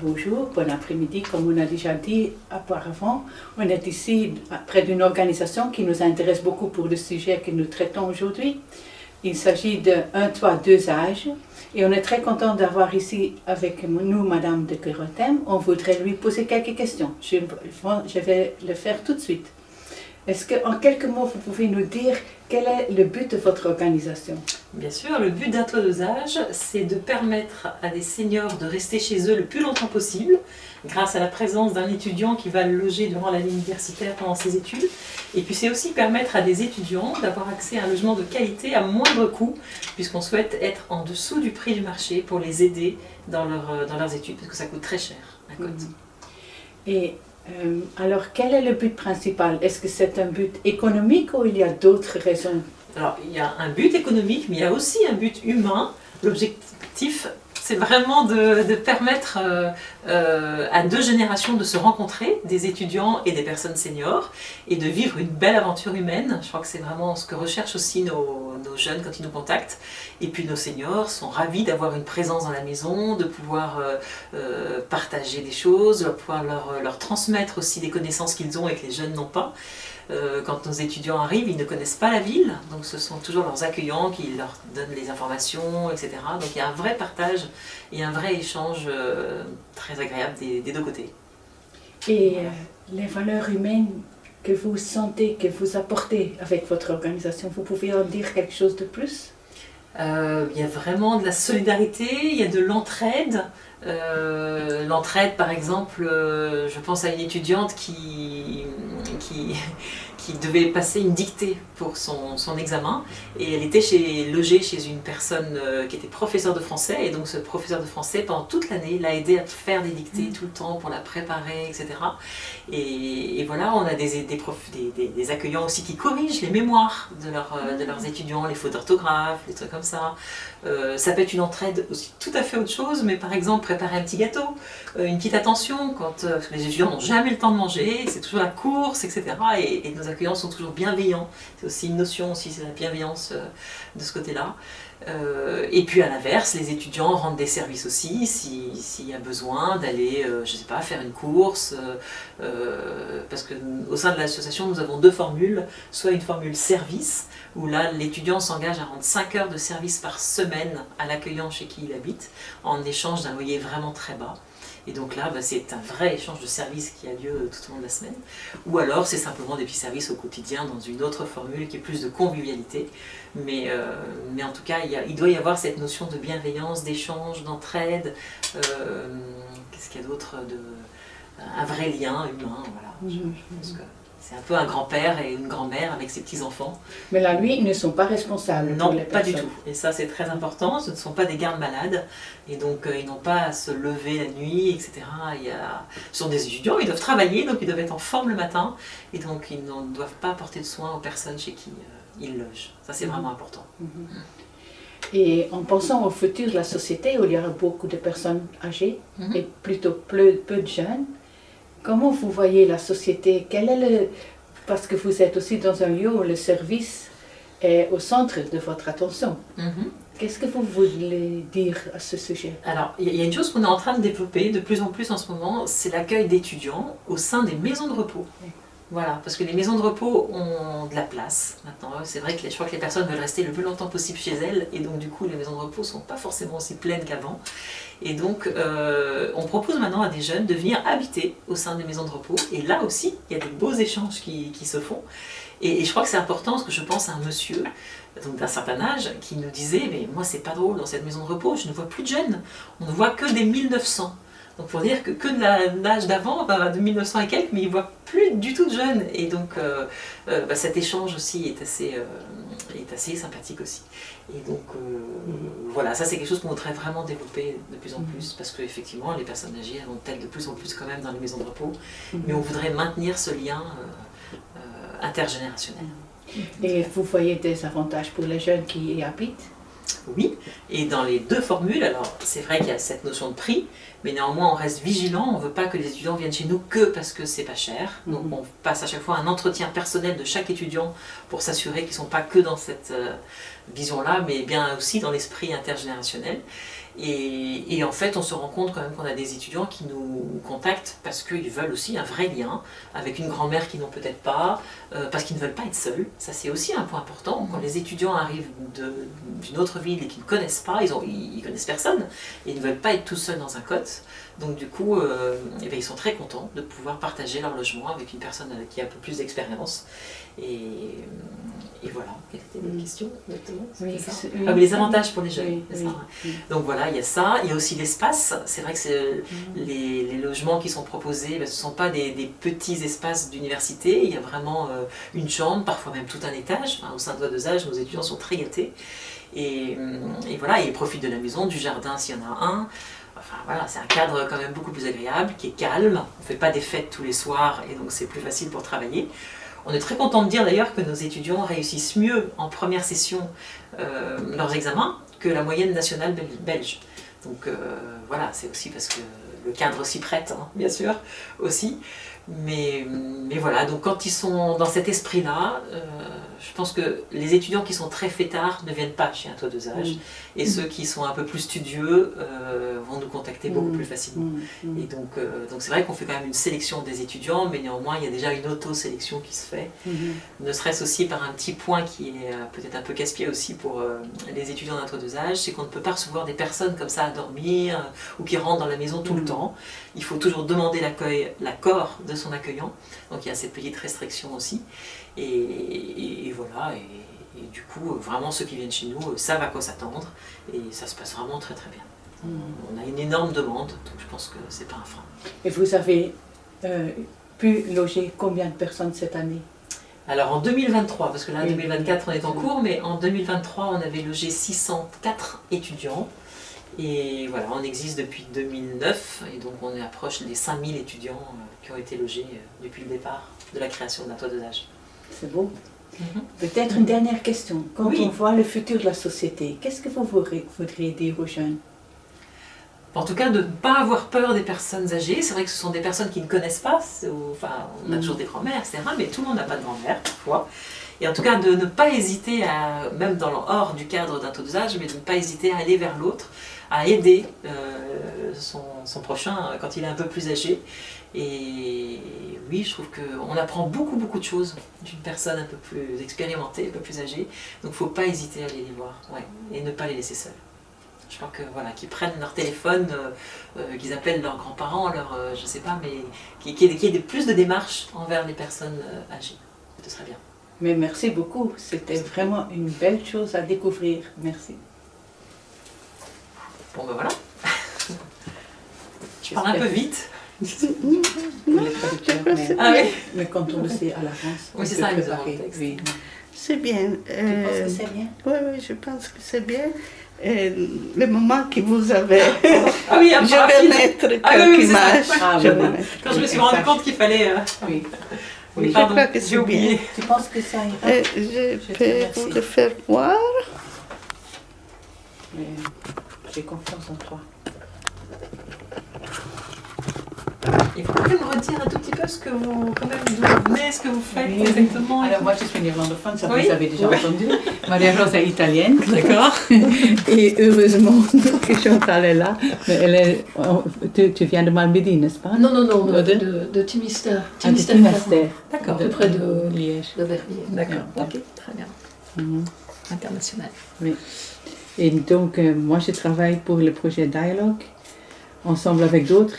bonjour, bon après-midi. Comme on a déjà dit auparavant, on est ici près d'une organisation qui nous intéresse beaucoup pour le sujet que nous traitons aujourd'hui. Il s'agit de 1, 3, 2 âges et on est très content d'avoir ici avec nous Madame de Kerotem. On voudrait lui poser quelques questions. Je vais le faire tout de suite. Est-ce qu'en quelques mots, vous pouvez nous dire quel est le but de votre organisation? Bien sûr, le but d'Un Toit Deux Âges, c'est de permettre à des seniors de rester chez eux le plus longtemps possible, grâce à la présence d'un étudiant qui va le loger durant l'année universitaire pendant ses études. Et puis c'est aussi permettre à des étudiants d'avoir accès à un logement de qualité à moindre coût, puisqu'on souhaite être en dessous du prix du marché pour les aider dans leurs études, parce que ça coûte très cher à côté. Et alors, quel est le but principal? Est-ce que c'est un but économique ou il y a d'autres raisons? Alors, il y a un but économique, mais il y a aussi un but humain. L'objectif, c'est vraiment de permettre à 2 générations de se rencontrer, des étudiants et des personnes seniors, et de vivre une belle aventure humaine. Je crois que c'est vraiment ce que recherchent aussi nos jeunes quand ils nous contactent. Et puis nos seniors sont ravis d'avoir une présence dans la maison, de pouvoir partager des choses, de pouvoir leur transmettre aussi des connaissances qu'ils ont et que les jeunes n'ont pas. Quand nos étudiants arrivent, ils ne connaissent pas la ville, donc ce sont toujours leurs accueillants qui leur donnent les informations, etc. Donc il y a un vrai partage et un vrai échange très agréable des 2 côtés. Et les valeurs humaines que vous sentez, que vous apportez avec votre organisation, vous pouvez en dire quelque chose de plus? Il y a vraiment de la solidarité, il y a de l'entraide. L'entraide, par exemple, je pense à une étudiante qui devait passer une dictée pour son examen, et elle était logée chez une personne qui était professeur de français, et donc ce professeur de français pendant toute l'année l'a aidé à faire des dictées tout le temps pour la préparer, etc. Et voilà, on a des accueillants aussi qui corrigent les mémoires de leurs étudiants, les fautes d'orthographe, les trucs comme ça. Ça peut être une entraide aussi tout à fait autre chose, mais par exemple préparer un petit gâteau, une petite attention quand les étudiants n'ont jamais le temps de manger, c'est toujours la course, etc. Et nos accueillants sont toujours bienveillants. C'est aussi une notion, aussi, c'est la bienveillance de ce côté-là. Et puis à l'inverse, les étudiants rendent des services aussi, s'il y a besoin d'aller, je sais pas, faire une course, parce qu'au sein de l'association, nous avons 2 formules, soit une formule service, où là, l'étudiant s'engage à rendre 5 heures de service par semaine à l'accueillant chez qui il habite, en échange d'un loyer vraiment très bas. Et donc là, c'est un vrai échange de services qui a lieu tout au long de la semaine. Ou alors, c'est simplement des petits services au quotidien dans une autre formule qui est plus de convivialité. Mais en tout cas, il doit y avoir cette notion de bienveillance, d'échange, d'entraide. Qu'est-ce qu'il y a d'autre? Un vrai lien humain, voilà. Je pense que c'est un peu un grand-père et une grand-mère avec ses petits-enfants. Mais là, lui, ils ne sont pas responsables. Non, pour les pas du personnes. tout. Et ça, c'est très important. Ce ne sont pas des gardes-malades. Et donc, ils n'ont pas à se lever la nuit, etc. Ce sont des étudiants, ils doivent travailler, donc ils doivent être en forme le matin. Et donc, ils ne doivent pas apporter de soins aux personnes chez qui ils logent. Ça, c'est vraiment important. Et en pensant au futur de la société, où il y aura beaucoup de personnes âgées et plutôt peu de jeunes, comment vous voyez la société? Parce que vous êtes aussi dans un lieu où le service est au centre de votre attention. Qu'est-ce que vous voulez dire à ce sujet? Alors, il y a une chose qu'on est en train de développer de plus en plus en ce moment, c'est l'accueil d'étudiants au sein des maisons de repos. Voilà, parce que les maisons de repos ont de la place maintenant. C'est vrai que je crois que les personnes veulent rester le plus longtemps possible chez elles, et donc du coup les maisons de repos ne sont pas forcément aussi pleines qu'avant. Et donc on propose maintenant à des jeunes de venir habiter au sein des maisons de repos, et là aussi il y a des beaux échanges qui se font. Et je crois que c'est important, parce que je pense à un monsieur d'un certain âge qui nous disait « mais moi c'est pas drôle dans cette maison de repos, je ne vois plus de jeunes, on ne voit que des 1900 ». Donc pour dire que de l'âge d'avant, de 1900 et quelques, mais il ne voit plus du tout de jeunes. Et donc cet échange aussi est assez sympathique aussi. Et donc voilà, ça c'est quelque chose qu'on voudrait vraiment développer de plus en plus, parce qu'effectivement les personnes âgées vont peut-être de plus en plus quand même dans les maisons de repos, mais on voudrait maintenir ce lien intergénérationnel. Et vous voyez des avantages pour les jeunes qui y habitent? Oui, et dans les 2 formules, alors c'est vrai qu'il y a cette notion de prix, mais néanmoins on reste vigilant, on ne veut pas que les étudiants viennent chez nous que parce que c'est pas cher. Donc on passe à chaque fois un entretien personnel de chaque étudiant pour s'assurer qu'ils ne sont pas que dans cette vision-là, mais bien aussi dans l'esprit intergénérationnel. Et en fait, on se rend compte quand même qu'on a des étudiants qui nous contactent parce qu'ils veulent aussi un vrai lien avec une grand-mère qu'ils n'ont peut-être pas, parce qu'ils ne veulent pas être seuls. Ça, c'est aussi un point important. Quand les étudiants arrivent d'une autre ville et qu'ils ne connaissent pas, ils connaissent personne, et ils ne veulent pas être tout seuls dans un cote. Donc du coup, eh bien, ils sont très contents de pouvoir partager leur logement avec une personne qui a un peu plus d'expérience. Et voilà, quelle était la question exactement? Oui, ça oui. Ah, mais les avantages pour les jeunes, Oui, c'est oui, ça. oui. Donc voilà, il y a ça. Il y a aussi l'espace. C'est vrai que les logements qui sont proposés, ben, ce ne sont pas des petits espaces d'université. Il y a vraiment une chambre, parfois même tout un étage. Enfin, au sein de Val-d'Osage, nos étudiants sont très gâtés. Et voilà, ils profitent de la maison, du jardin s'il y en a un. Enfin voilà, c'est un cadre quand même beaucoup plus agréable, qui est calme. On ne fait pas des fêtes tous les soirs et donc c'est plus facile pour travailler. On est très content de dire d'ailleurs que nos étudiants réussissent mieux en première session leurs examens que la moyenne nationale belge. Donc voilà, c'est aussi parce que le cadre s'y prête, hein, bien sûr, aussi. Mais voilà, donc quand ils sont dans cet esprit-là, je pense que les étudiants qui sont très fêtards ne viennent pas chez Un Toit Dosage, et ceux qui sont un peu plus studieux vont nous contacter beaucoup plus facilement. Et donc c'est vrai qu'on fait quand même une sélection des étudiants, mais néanmoins il y a déjà une auto-sélection qui se fait, ne serait-ce aussi par un petit point qui est peut-être un peu casse-pied aussi pour les étudiants d'Un Toit Dosage, c'est qu'on ne peut pas recevoir des personnes comme ça à dormir ou qui rentrent dans la maison tout le temps. Il faut toujours demander l'accord de son accueillant, donc il y a cette petite restriction aussi. Et voilà, et du coup, vraiment ceux qui viennent chez nous savent à quoi s'attendre, et ça se passe vraiment très très bien. On a une énorme demande, donc je pense que c'est pas un frein. Et vous avez pu loger combien de personnes cette année? Alors en 2023, parce que là en 2024 on est en cours, mais en 2023 on avait logé 604 étudiants. Et voilà, on existe depuis 2009 et donc on est approche des 5000 étudiants qui ont été logés depuis le départ de la création d'Un Toit Dosage. C'est beau. Peut-être une dernière question. Quand on voit le futur de la société, qu'est-ce que vous voudriez dire aux jeunes? En tout cas, de ne pas avoir peur des personnes âgées. C'est vrai que ce sont des personnes qui ne connaissent pas, enfin, on a toujours des grands-mères, etc. Mais tout le monde n'a pas de grand-mère parfois. Et en tout cas, de ne pas hésiter, même hors du cadre d'Un Toit Dosage, mais de ne pas hésiter à aller vers l'autre, à aider son prochain quand il est un peu plus âgé. Et oui, je trouve qu'on apprend beaucoup de choses d'une personne un peu plus expérimentée, un peu plus âgée. Donc il ne faut pas hésiter à aller les voir, et ne pas les laisser seuls. Je crois que voilà, qu'ils prennent leur téléphone, qu'ils appellent leurs grands-parents, je sais pas, mais qu'il y ait plus de démarches envers les personnes âgées. Ce serait bien. Mais merci beaucoup, c'était vraiment une belle chose à découvrir. Merci. Bon ben voilà. Je parle un peu vite. Les traducteurs, mais quand on le sait à l'avance, oui, c'est ça, oui. C'est bien. Tu penses que c'est bien? Oui, je pense que c'est bien. Le moment que vous avez, ah oui, je vais mettre quelques images. Quand je me suis rendu compte qu'il fallait... Oui, pardon, je crois que c'est bien. Tu penses que ça ira? Je peux vous le faire voir. J'ai confiance en toi. Il faut quand même redire un tout petit peu ce que vous, quand même, d'où vous venez, ce que vous faites exactement. Alors moi je suis néerlandophone, ça vous avez déjà entendu. Maria-Rose est italienne. D'accord. Et heureusement que Chantal est là. Mais tu viens de Malmedy, n'est-ce pas? Non, de Timistère. Timistère. D'accord. De près de Liège. De Verviers. D'accord. Ok, très bien. International. Oui. Et donc moi je travaille pour le projet Dialogue, ensemble avec d'autres.